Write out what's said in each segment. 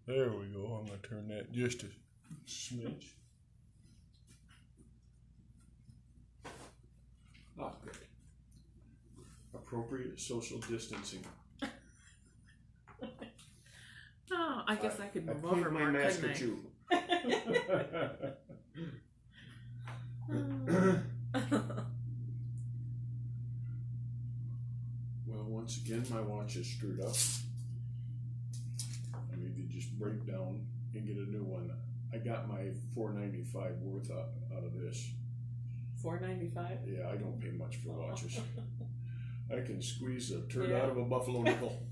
There we go. I'm going to turn that just a smidge. Ah, good. Appropriate social distancing. Oh, I guess I could move over my more, mask couldn't at I? you. Well, once again, my watch is screwed up. I need to just break down and get a new one. I got my $4.95 worth out of this. $4.95. Yeah, I don't pay much for watches. I can squeeze a turd Yeah. out of a buffalo nickel.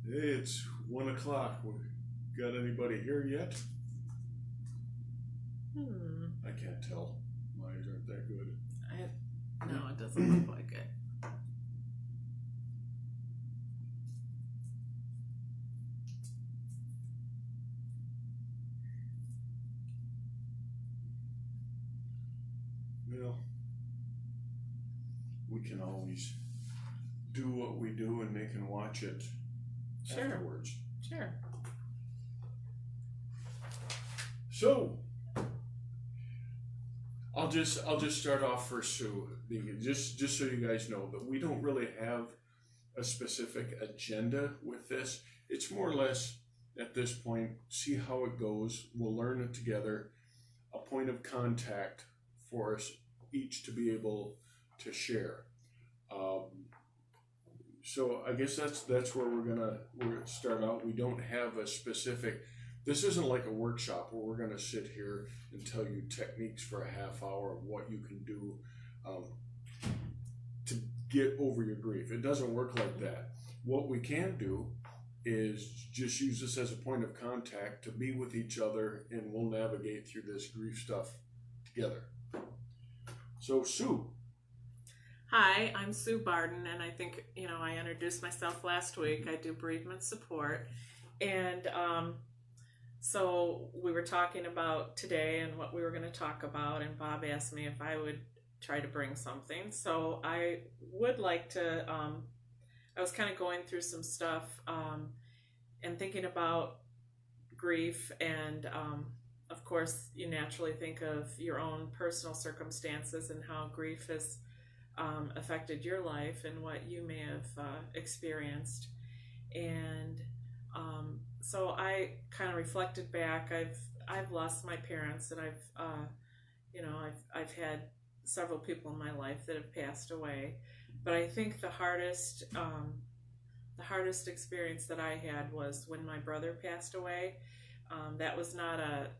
Hey, it's 1 o'clock. Got anybody here yet? I can't tell. My eyes aren't that good. No, it doesn't look like it. Well, we can always do what we do and they can watch it afterwards. Sure. So, I'll just start off for Sue. Just so you guys know that we don't really have a specific agenda with this. It's more or less at this point, see how it goes. We'll learn it together. A point of contact for us each to be able to share. So I guess that's where we're gonna start out. We don't have a specific. This isn't like a workshop where we're gonna sit here and tell you techniques for a half hour of what you can do to get over your grief. It doesn't work like that. What we can do is just use this as a point of contact to be with each other, and we'll navigate through this grief stuff together. So, Sue. Hi, I'm Sue Barden, and I think, I introduced myself last week. I do bereavement support. And so we were talking about today and what we were going to talk about, and Bob asked me if I would try to bring something. So I would like to, I was kind of going through some stuff and thinking about grief, and of course, you naturally think of your own personal circumstances and how grief has affected your life and what you may have experienced. And so I kind of reflected back. I've lost my parents, and I've had several people in my life that have passed away. But I think the hardest experience that I had was when my brother passed away. That was not a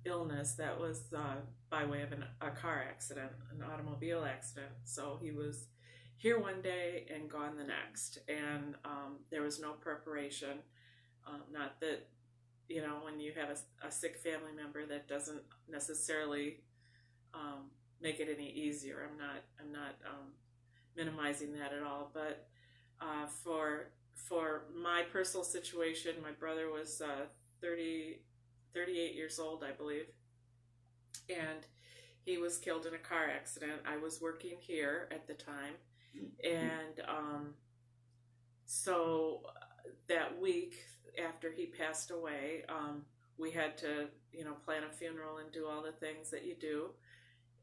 illness. That was by way of a car accident, an automobile accident. So he was here one day and gone the next, and there was no preparation. Not that, when you have a sick family member, that doesn't necessarily make it any easier. I'm not minimizing that at all. But for my personal situation, my brother was 38 years old, I believe, and he was killed in a car accident. I was working here at the time, and so that week after he passed away, we had to, plan a funeral and do all the things that you do.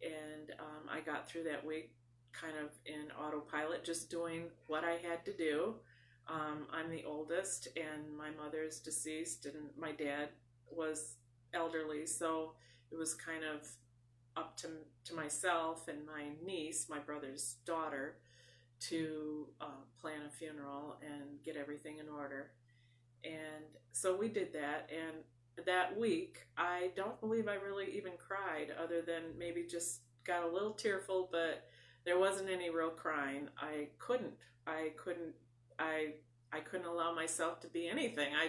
And I got through that week kind of in autopilot, just doing what I had to do. I'm the oldest, and my mother's deceased, and my dad was elderly, so it was kind of up to myself and my niece, my brother's daughter, to plan a funeral and get everything in order. And so we did that, and that week I don't believe I really even cried, other than maybe just got a little tearful, but there wasn't any real crying. I couldn't allow myself to be anything. I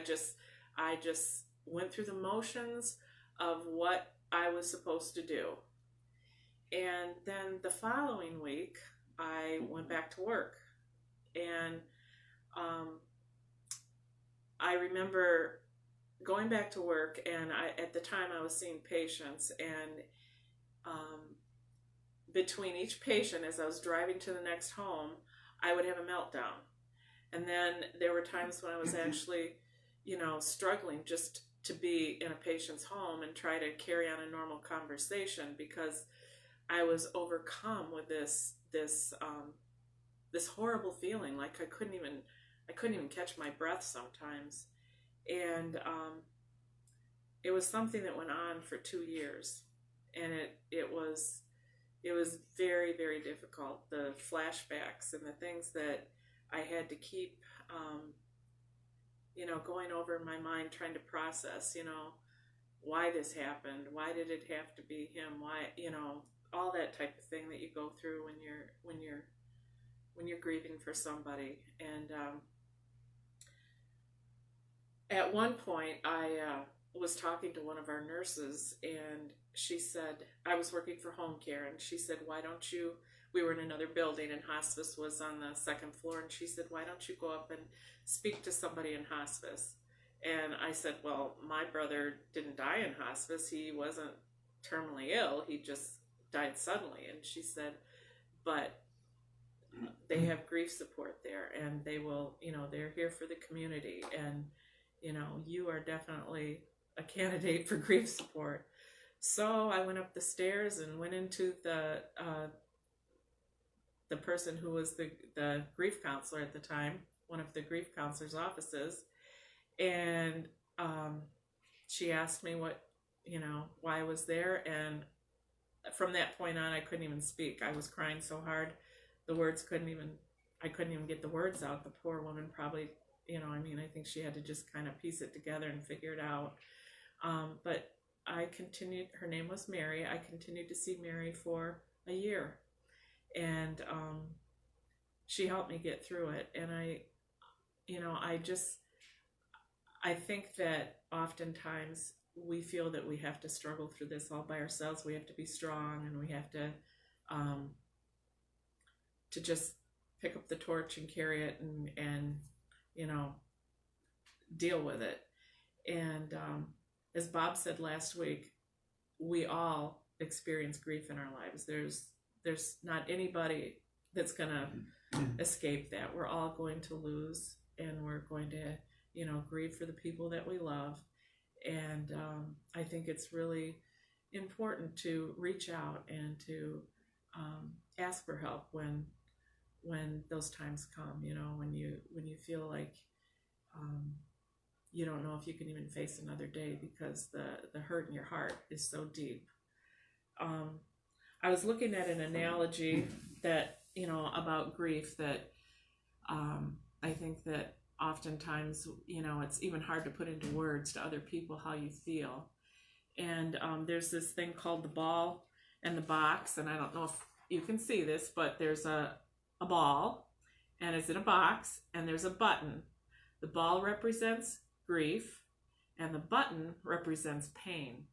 just went through the motions of what I was supposed to do. And then the following week, I went back to work. And I remember going back to work, and at the time I was seeing patients, and between each patient, as I was driving to the next home, I would have a meltdown. And then there were times when I was actually, struggling just to be in a patient's home and try to carry on a normal conversation, because I was overcome with this horrible feeling, like I couldn't even catch my breath sometimes. And it was something that went on for 2 years, and it was very, very difficult. The flashbacks and the things that I had to keep going over in my mind, trying to process, why this happened, why did it have to be him, why, all that type of thing that you go through when you're grieving for somebody. And at one point I was talking to one of our nurses, and she said, I was working for home care, and she said, why don't you, we were in another building and hospice was on the second floor, and she said, why don't you go up and speak to somebody in hospice? And I said, well, my brother didn't die in hospice. He wasn't terminally ill. He just died suddenly. And she said, but they have grief support there, and they will, they're here for the community, and, you are definitely a candidate for grief support. So I went up the stairs and went into the person who was the grief counselor at the time, one of the grief counselor's offices, and she asked me why I was there, and from that point on I couldn't even speak. I was crying so hard, I couldn't even get the words out. The poor woman probably, I think she had to just kind of piece it together and figure it out. But I continued, her name was Mary, I continued to see Mary for a year, and she helped me get through it. And I think that oftentimes we feel that we have to struggle through this all by ourselves. We have to be strong, and we have to just pick up the torch and carry it and deal with it. And as Bob said last week, we all experience grief in our lives. There's not anybody that's going to escape that. We're all going to lose, and we're going to, grieve for the people that we love. And I think it's really important to reach out and to ask for help when those times come, when you feel like you don't know if you can even face another day, because the hurt in your heart is so deep. I was looking at an analogy that, about grief, that I think that oftentimes, it's even hard to put into words to other people how you feel. And there's this thing called the ball and the box, and I don't know if you can see this, but there's a ball, and it's in a box, and there's a button. The ball represents grief, and the button represents pain.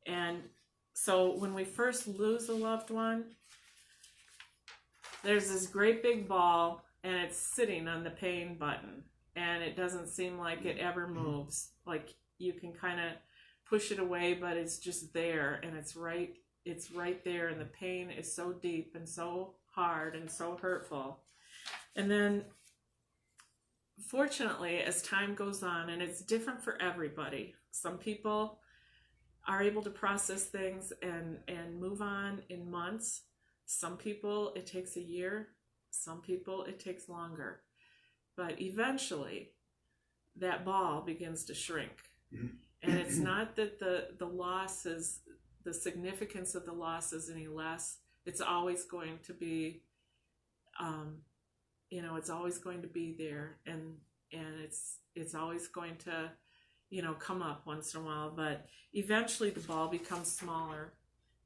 And so when we first lose a loved one, there's this great big ball, and it's sitting on the pain button, and it doesn't seem like it ever moves. Like you can kind of push it away, but it's just there, and it's right there, and the pain is so deep and so hard and so hurtful. And then fortunately, as time goes on, and it's different for everybody, some people are able to process things and move on in months. Some people, it takes a year. Some people, it takes longer. But eventually, that ball begins to shrink. And it's not that the loss is, the significance of the loss is any less. It's always going to be, it's always going to be there. And it's always going to, come up once in a while. But eventually the ball becomes smaller,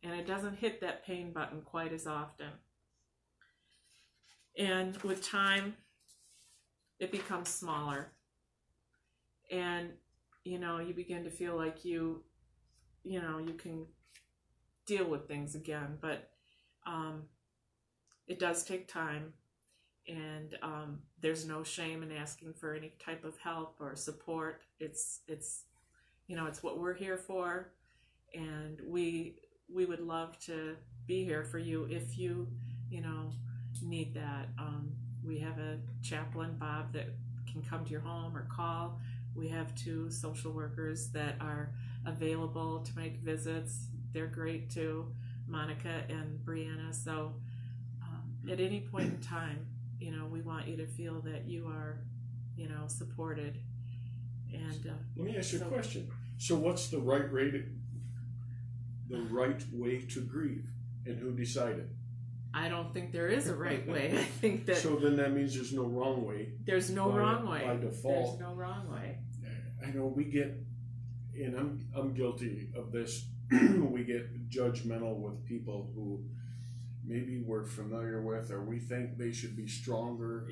and it doesn't hit that pain button quite as often. And with time, it becomes smaller. And, you begin to feel like you can deal with things again. But it does take time. And there's no shame in asking for any type of help or support. It's what we're here for. And we would love to be here for you if you, need that. We have a chaplain, Bob, that can come to your home or call. We have 2 social workers that are available to make visits. They're great too, Monica and Brianna. So at any point in time, we want you to feel that you are, supported. And let me ask you a question. So what's the right way to grieve, and who decided? I don't think there is a right way. I think that. So then that means there's no wrong way. There's no wrong way. By default. There's no wrong way. I know we get, and I'm guilty of this, we get judgmental with people who maybe we're familiar with, or we think they should be stronger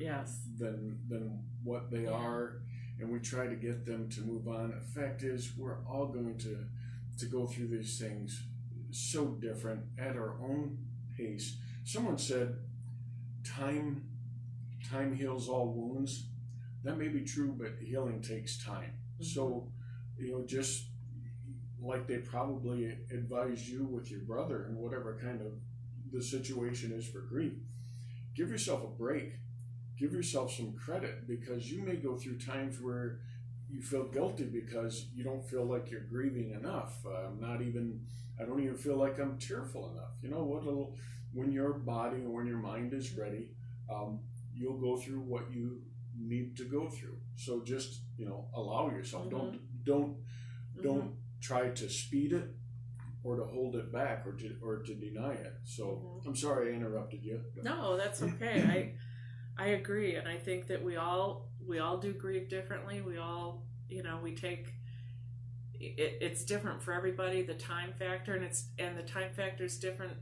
than what they are, and we try to get them to move on. The fact is, we're all going to go through these things so different at our own pace. Someone said, time heals all wounds. That may be true, but healing takes time. Mm-hmm. So, just like they probably advised you with your brother and whatever kind of the situation is for grief, give yourself a break. Give yourself some credit, because you may go through times where you feel guilty because you don't feel like you're grieving enough. I don't even feel like I'm tearful enough. You know what? When your body or when your mind is ready, you'll go through what you need to go through. So just allow yourself. Mm-hmm. Don't try to speed it or to hold it back or to deny it. So I'm sorry I interrupted you. No, that's okay. I agree, and I think that we all do grieve differently. We all we take it's different for everybody, the time factor, and the time factor is different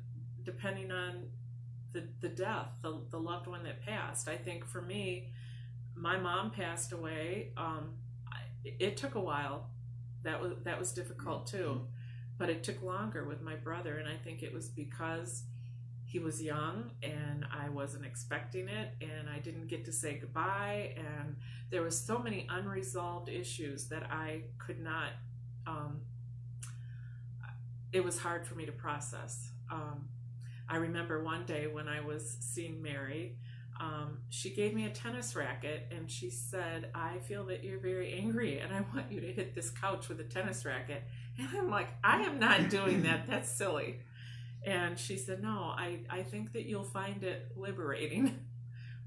depending on the death, the loved one that passed. I think for me, my mom passed away. It took a while. That was difficult too, but it took longer with my brother, and I think it was because he was young and I wasn't expecting it, and I didn't get to say goodbye, and there was so many unresolved issues that I could not, it was hard for me to process. I remember one day when I was seeing Mary, she gave me a tennis racket and she said, "I feel that you're very angry and I want you to hit this couch with a tennis racket." And I'm like, I am not doing that. That's silly. And she said, "No, I think that you'll find it liberating."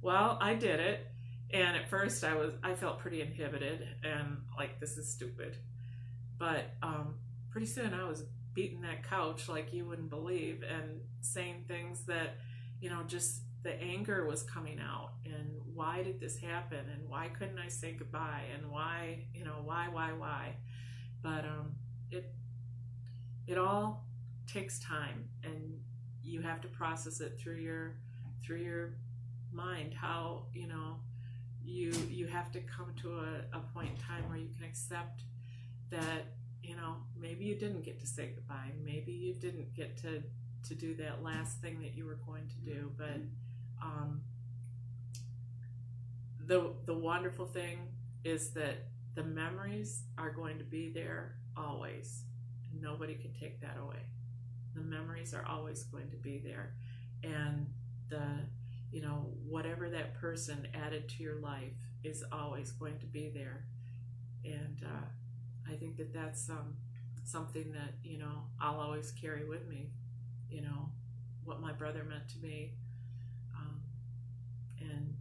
Well, I did it. And at first I felt pretty inhibited and like, this is stupid. But pretty soon I was beating that couch like you wouldn't believe, and saying things that, just the anger was coming out, and why did this happen, and why couldn't I say goodbye, and why. But it all takes time, and you have to process it through your mind, how you have to come to a point in time where you can accept that maybe you didn't get to say goodbye, maybe you didn't get to do that last thing that you were going to do, but the wonderful thing is that the memories are going to be there always. Nobody can take that away. The memories are always going to be there, and whatever that person added to your life is always going to be there. And I think that that's something that I'll always carry with me, what my brother meant to me, and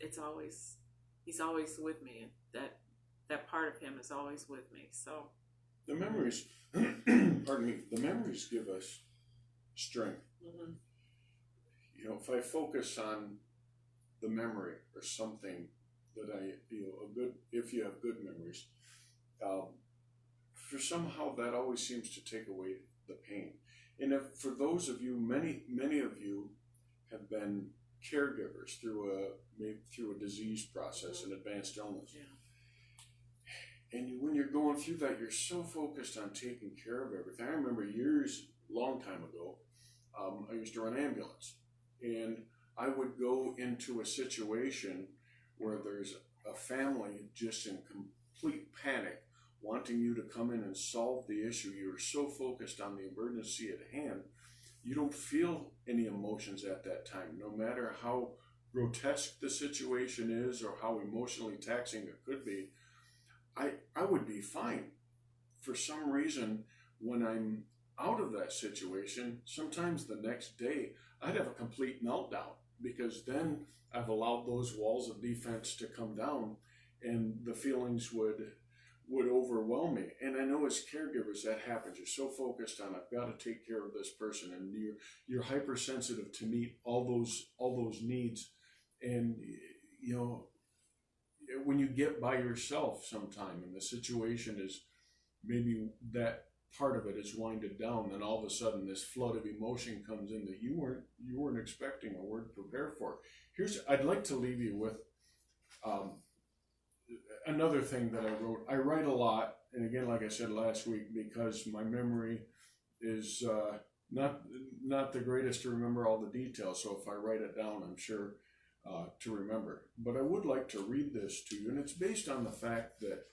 it's always, he's always with me. That part of him is always with me. So the memories, pardon me, the memories give us strength. Mm-hmm. If I focus on the memory or something that if you have good memories, for somehow that always seems to take away the pain. And if for those of you, many of you have been caregivers through a disease process, an advanced illness. Yeah. And when you're going through that, you're so focused on taking care of everything. I remember long time ago, I used to run ambulance, and I would go into a situation where there's a family just in complete panic, wanting you to come in and solve the issue. You're so focused on the emergency at hand, you don't feel any emotions at that time, no matter how grotesque the situation is or how emotionally taxing it could be, I would be fine. For some reason, when I'm out of that situation, sometimes the next day I'd have a complete meltdown because then I've allowed those walls of defense to come down and the feelings would overwhelm me. And I know as caregivers that happens. You're so focused on I've got to take care of this person, and you're hypersensitive to meet all those needs. And you know, when you get by yourself sometime and the situation is maybe that part of it is winded down, then all of a sudden this flood of emotion comes in that you weren't expecting or weren't prepared for. I'd like to leave you with another thing that I wrote. I write a lot, and again, like I said last week, because my memory is not the greatest to remember all the details. So if I write it down, I'm sure to remember. But I would like to read this to you, and it's based on the fact that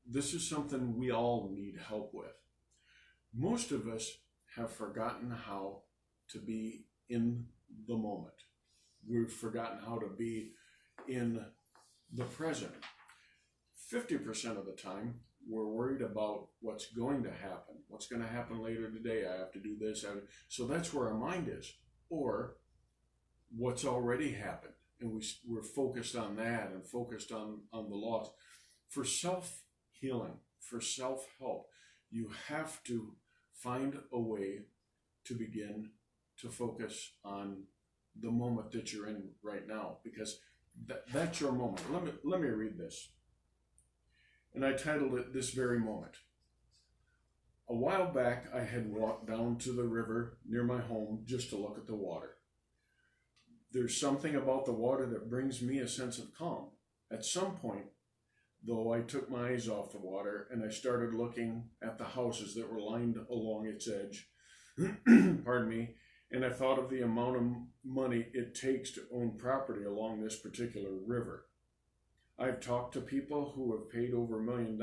this is something we all need help with. Most of us have forgotten how to be in the moment. We've forgotten how to be in the present. 50% of the time, we're worried about what's going to happen. What's going to happen later today? I have to do this. So that's where our mind is. Or what's already happened. And we're focused on that and focused on the loss. For self-healing, for self-help, you have to find a way to begin to focus on the moment that you're in right now, because that's your moment. Let me read this. And I titled it This Very Moment. A while back, I had walked down to the river near my home just to look at the water. There's something about the water that brings me a sense of calm. At some point, though, I took my eyes off the water and I started looking at the houses that were lined along its edge. Pardon me. And I thought of the amount of money it takes to own property along this particular river. I've talked to people who have paid over $1 million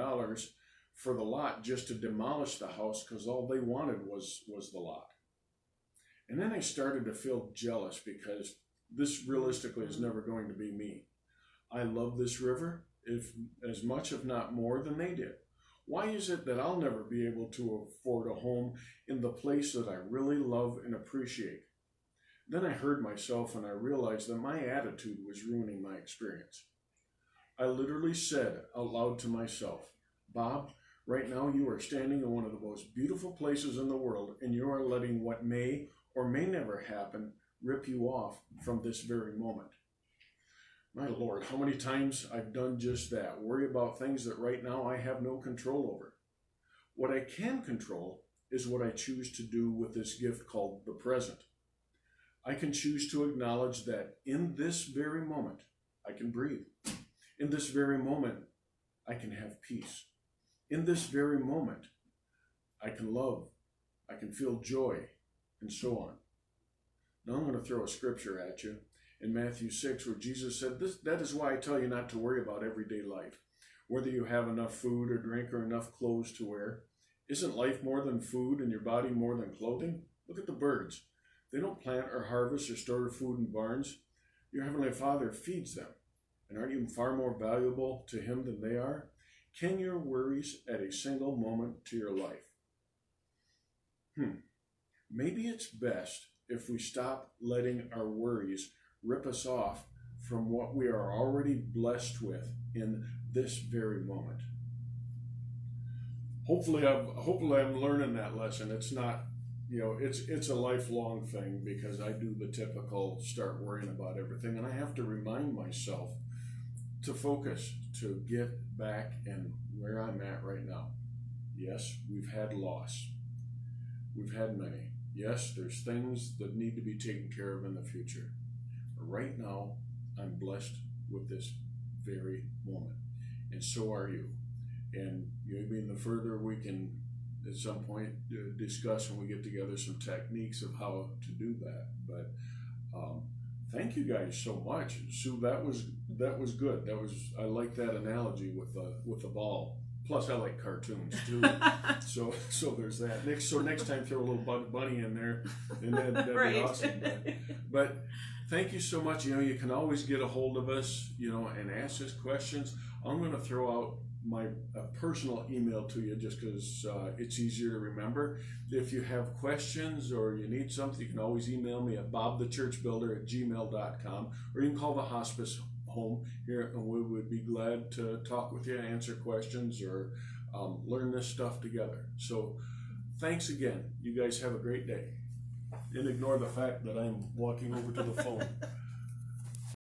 for the lot just to demolish the house because all they wanted was the lot. And then I started to feel jealous because this realistically is never going to be me. I love this river as much, if not more, than they did. Why is it that I'll never be able to afford a home in the place that I really love and appreciate? Then I heard myself and I realized that my attitude was ruining my experience. I literally said out loud to myself, Bob, right now you are standing in one of the most beautiful places in the world, and you are letting what may or may never happen rip you off from this very moment. My Lord, how many times I've done just that, worry about things that right now I have no control over. What I can control is what I choose to do with this gift called the present. I can choose to acknowledge that in this very moment, I can breathe. In this very moment, I can have peace. In this very moment, I can love, I can feel joy, and so on. Now I'm going to throw a scripture at you in Matthew 6 where Jesus said, that is why I tell you not to worry about everyday life, whether you have enough food or drink or enough clothes to wear. Isn't life more than food and your body more than clothing? Look at the birds. They don't plant or harvest or store food in barns. Your Heavenly Father feeds them. And aren't you far more valuable to Him than they are? Can your worries add a single moment to your life? Maybe it's best if we stop letting our worries rip us off from what we are already blessed with in this very moment. Hopefully I'm learning that lesson. It's not, it's a lifelong thing, because I do the typical start worrying about everything, and I have to remind myself to focus, to get back and where I'm at right now. Yes, we've had loss. We've had many. Yes, there's things that need to be taken care of in the future. But right now, I'm blessed with this very moment. And so are you. And maybe in the further we can, at some point, discuss when we get together some techniques of how to do that. But thank you guys so much. Sue, that was good. I like that analogy with the ball Plus, I like cartoons too. So there's that. Next time, throw a little Bug Bunny in there, and that'd Right. be awesome. But thank you so much. You can always get a hold of us, and ask us questions. I'm going to throw out my personal email to you just because it's easier to remember. If you have questions or you need something, you can always email me at bobthechurchbuilder@gmail.com, or you can call the hospice home here, and we would be glad to talk with you, answer questions, or learn this stuff together. So thanks again. You guys have a great day. And ignore the fact that I'm walking over to the phone.